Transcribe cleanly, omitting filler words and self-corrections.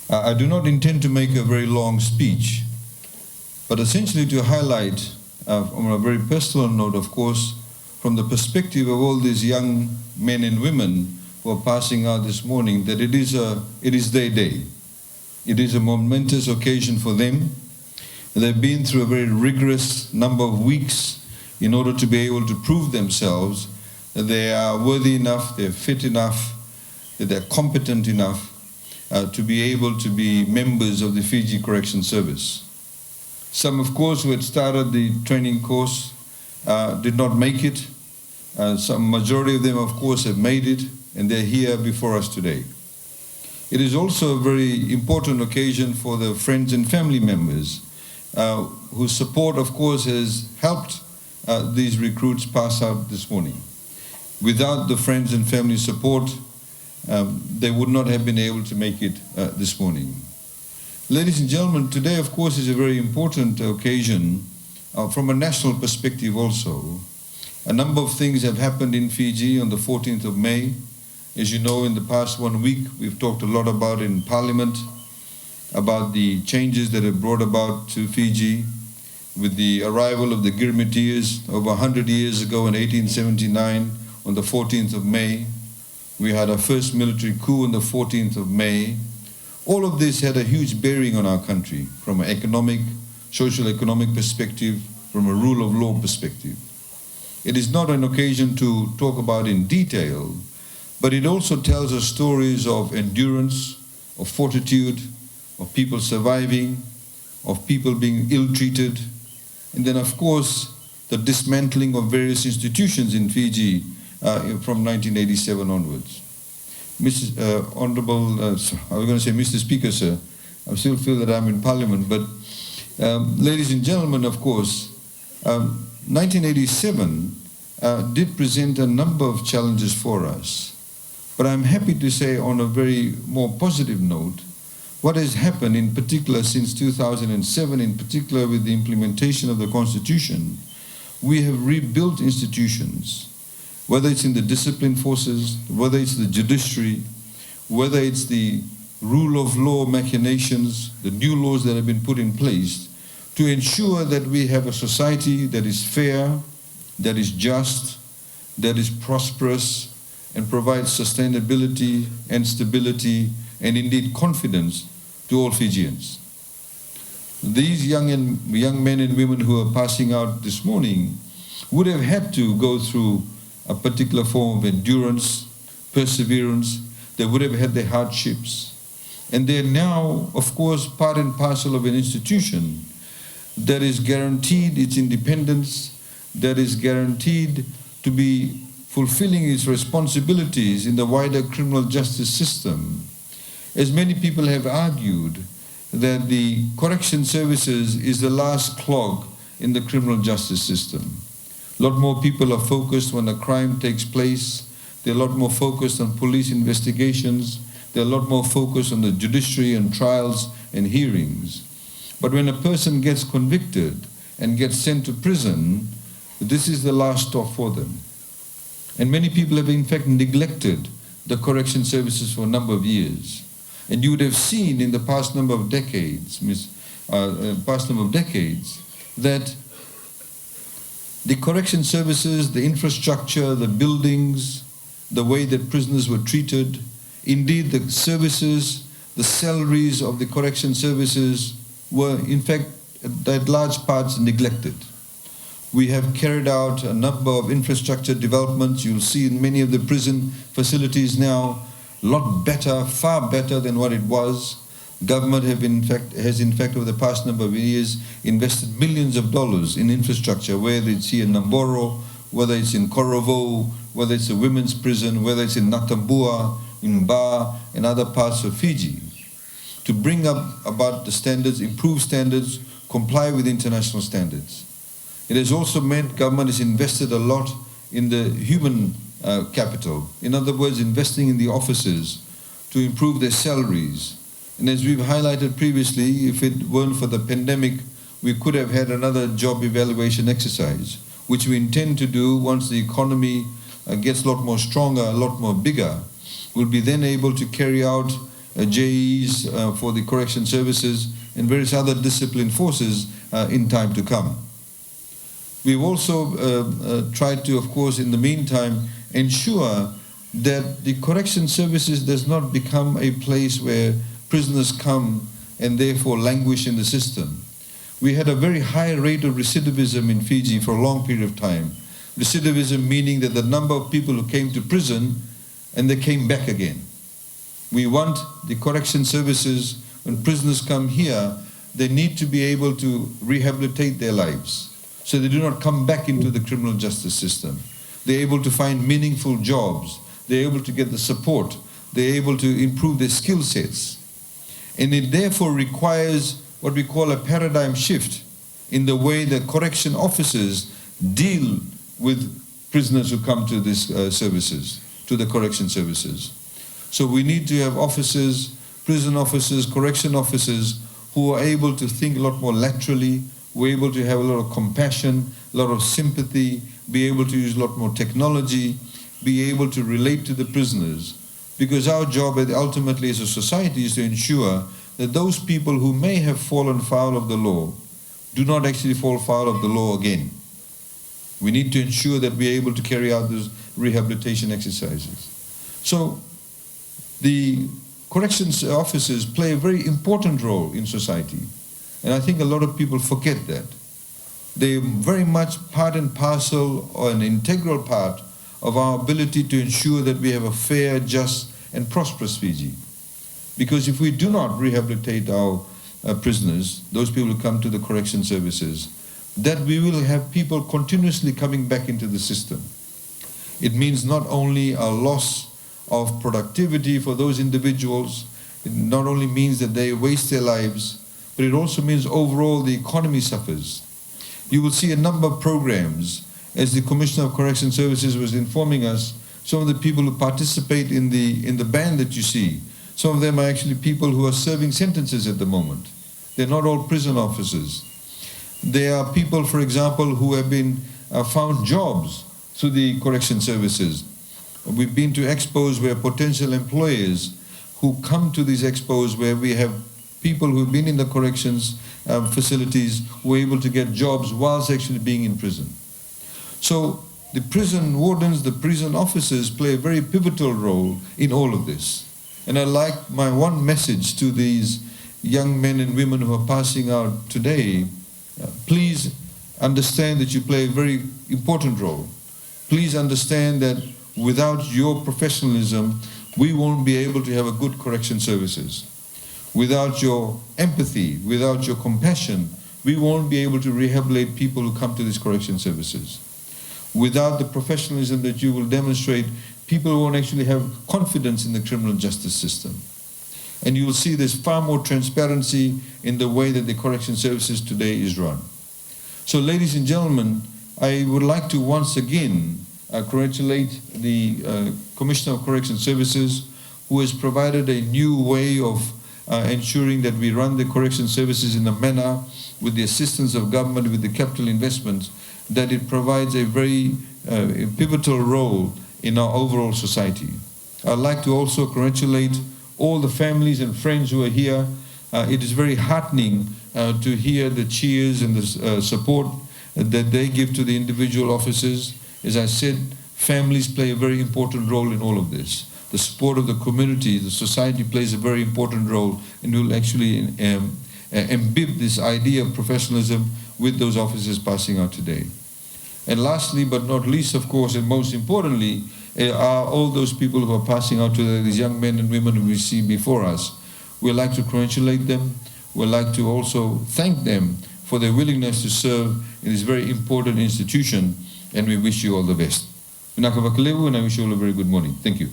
I do not intend to make a very long speech, but essentially to highlight, on a very personal note, of course, from the perspective of all these young men and women who are passing out this morning, that it is their day. It is a momentous occasion for them. They've been through a very rigorous number of weeks in order to be able to prove themselves that they are worthy enough, they're fit enough, that they're competent enough to be able to be members of the Fiji Corrections Service. Some, of course, who had started the training course did not make it. Some majority of them, of course, have made it, and they're here before us today. It is also a very important occasion for the friends and family members whose support, of course, has helped these recruits pass out this morning. Without the friends and family support, they would not have been able to make it this morning. Ladies and gentlemen, today, of course, is a very important occasion from a national perspective also. A number of things have happened in Fiji on the 14th of May. As you know, in the past 1 week, we've talked a lot about in Parliament, about the changes that have brought about to Fiji with the arrival of the Girmitiers over 100 years ago in 1879 on the 14th of May. We had our first military coup on the 14th of May. All of this had a huge bearing on our country from an economic, social-economic perspective, from a rule of law perspective. It is not an occasion to talk about in detail, but it also tells us stories of endurance, of fortitude, of people surviving, of people being ill-treated, and then, of course, the dismantling of various institutions in Fiji from 1987 onwards. Mr. I was going to say Mr. Speaker, sir. I still feel that I'm in Parliament, but ladies and gentlemen, of course, 1987 did present a number of challenges for us. But I'm happy to say, on a very more positive note, what has happened in particular since 2007, in particular with the implementation of the Constitution, we have rebuilt institutions, whether it's in the discipline forces, whether it's the judiciary, whether it's the rule of law machinations, the new laws that have been put in place to ensure that we have a society that is fair, that is just, that is prosperous, and provides sustainability and stability and indeed confidence to all Fijians. These young men and women who are passing out this morning would have had to go through a particular form of endurance, perseverance. They would have had their hardships. And they're now, of course, part and parcel of an institution that is guaranteed its independence, that is guaranteed to be fulfilling its responsibilities in the wider criminal justice system. As many people have argued, that the correction services is the last clog in the criminal justice system. A lot more people are focused when a crime takes place. They're a lot more focused on police investigations. They're a lot more focused on the judiciary and trials and hearings. But when a person gets convicted and gets sent to prison, this is the last stop for them. And many people have in fact neglected the correction services for a number of years. And you would have seen in the past number of decades, that the correction services, the infrastructure, the buildings, the way that prisoners were treated, indeed the services, the salaries of the correction services were in fact at large parts neglected. We have carried out a number of infrastructure developments. You'll see in many of the prison facilities now, a lot better, far better than what it was. Government has in fact over the past number of years invested millions of dollars in infrastructure, whether it's here in Naboro, whether it's in Korovo, whether it's a women's prison, whether it's in Natambua, in Ba, and other parts of Fiji, to bring up about the standards, improve standards, comply with international standards. It has also meant government has invested a lot in the human capital. In other words, investing in the officers to improve their salaries. And as we've highlighted previously, if it weren't for the pandemic, we could have had another job evaluation exercise, which we intend to do once the economy gets a lot more stronger, a lot more bigger. We'll be then able to carry out JEs for the correction services, and various other discipline forces in time to come. We've also tried to, of course, in the meantime, ensure that the correction services does not become a place where prisoners come and therefore languish in the system. We had a very high rate of recidivism in Fiji for a long period of time. Recidivism meaning that the number of people who came to prison and they came back again. We want the correction services, when prisoners come here, they need to be able to rehabilitate their lives so they do not come back into the criminal justice system. They're able to find meaningful jobs. They're able to get the support. They're able to improve their skill sets. And it therefore requires what we call a paradigm shift in the way that correction officers deal with prisoners who come to these services, to the correction services. So we need to have officers, prison officers, correction officers who are able to think a lot more laterally, who are able to have a lot of compassion, a lot of sympathy, be able to use a lot more technology, be able to relate to the prisoners. Because our job ultimately as a society is to ensure that those people who may have fallen foul of the law do not actually fall foul of the law again. We need to ensure that we are able to carry out those rehabilitation exercises. So the corrections officers play a very important role in society. And I think a lot of people forget that. They're very much part and parcel or an integral part of our ability to ensure that we have a fair, just, and prosperous Fiji. Because if we do not rehabilitate our prisoners, those people who come to the correction services, that we will have people continuously coming back into the system. It means not only a loss of productivity for those individuals, it not only means that they waste their lives, but it also means overall the economy suffers. You will see a number of programs, as the Commissioner of Correction Services was informing us, some of the people who participate in the band that you see, some of them are actually people who are serving sentences at the moment. They're not all prison officers. There are people, for example, who have been found jobs through the correction services. We've been to expos where potential employers who come to these expos where we have people who've been in the corrections facilities who are able to get jobs whilst actually being in prison. So the prison wardens, the prison officers play a very pivotal role in all of this. And I'd like my one message to these young men and women who are passing out today, please understand that you play a very important role. Please understand that without your professionalism, we won't be able to have a good correction services. Without your empathy, without your compassion, we won't be able to rehabilitate people who come to these correction services. Without the professionalism that you will demonstrate, people won't actually have confidence in the criminal justice system. And you will see there's far more transparency in the way that the correction services today is run. So ladies and gentlemen, I would like to once again congratulate the Commissioner of Correction Services, who has provided a new way of ensuring that we run the correction services in a manner with the assistance of government, with the capital investments, that it provides a very pivotal role in our overall society. I'd like to also congratulate all the families and friends who are here. It is very heartening to hear the cheers and the support that they give to the individual officers. As I said, families play a very important role in all of this. The support of the community, the society plays a very important role, and will actually imbibe this idea of professionalism with those officers passing out today. And lastly, but not least, of course, and most importantly, are all those people who are passing out today, these young men and women who we see before us. We'd like to congratulate them. We'd like to also thank them for their willingness to serve in this very important institution, and we wish you all the best. And I wish you all a very good morning. Thank you.